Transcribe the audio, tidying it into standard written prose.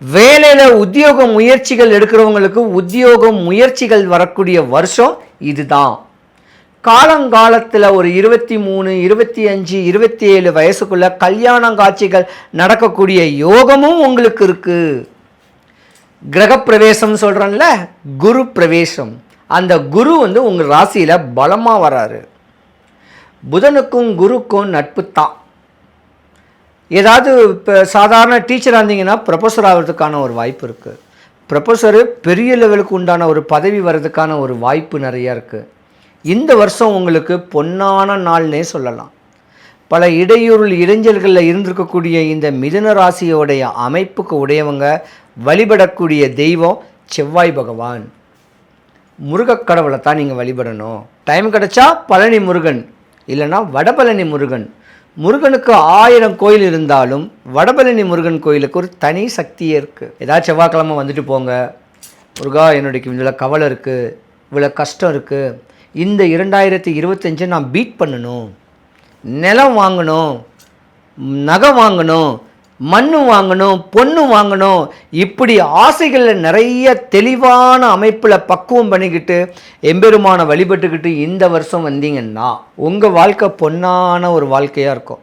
வேலையில் உத்தியோக முயற்சிகள் எடுக்கிறவங்களுக்கு உத்தியோக முயற்சிகள் வரக்கூடிய வருஷம் இதுதான். காலங்காலத்தில் ஒரு 23, 25, 27 வயசுக்குள்ள கல்யாண காட்சிகள் நடக்கக்கூடிய யோகமும் உங்களுக்கு இருக்கு. கிரகப்பிரவேசம் சொல்கிறோம்ல, குரு பிரவேசம். அந்த குரு உங்கள் ராசியில் பலமாக வராரு. புதனுக்கும் குருக்கும் நட்பு தான். ஏதாவது இப்போ சாதாரண டீச்சராக இருந்தீங்கன்னா ப்ரொஃபஸர் ஆகிறதுக்கான ஒரு வாய்ப்பு இருக்குது. ப்ரொஃபஸரு பெரிய லெவலுக்கு உண்டான ஒரு பதவி வர்றதுக்கான ஒரு வாய்ப்பு நிறையா இருக்குது. இந்த வருஷம் உங்களுக்கு பொன்னான நாள்னே சொல்லலாம். பல இடைஞ்சல்களில் இருந்திருக்கக்கூடிய இந்த மிதுன ராசியோடைய அமைப்புக்கு உடையவங்க வழிபடக்கூடிய தெய்வம் செவ்வாய் பகவான். முருகக்கடவுளை தான் நீங்கள் வழிபடணும். டைம் கிடச்சா பழனி முருகன், இல்லைன்னா வடபழனி முருகன். முருகனுக்கு 1000 கோயில் இருந்தாலும் வடபழனி முருகன் கோயிலுக்கு ஒரு தனி சக்தியே இருக்குது. ஏதாச்சும் செவ்வாய்க்கிழமை வந்துட்டு போங்க, முருகா என்னுடைய இவ்வளோ கவலை இருக்குது, இவ்வளோ கஷ்டம் இருக்குது, இந்த 2025 நான் பீட் பண்ணணும், நிலம் வாங்கணும், நகை வாங்கணும், மண் வாங்கணும், பொண்ணு வாங்கணும், இப்படி ஆசைகளில் நிறைய தெளிவான அமைப்பில் பக்குவம் பண்ணிக்கிட்டு எம்பெருமானை வழிபட்டுக்கிட்டு இந்த வருஷம் வந்தீங்கன்னா உங்கள் வாழ்க்கை பொன்னான ஒரு வாழ்க்கையாக இருக்கும்.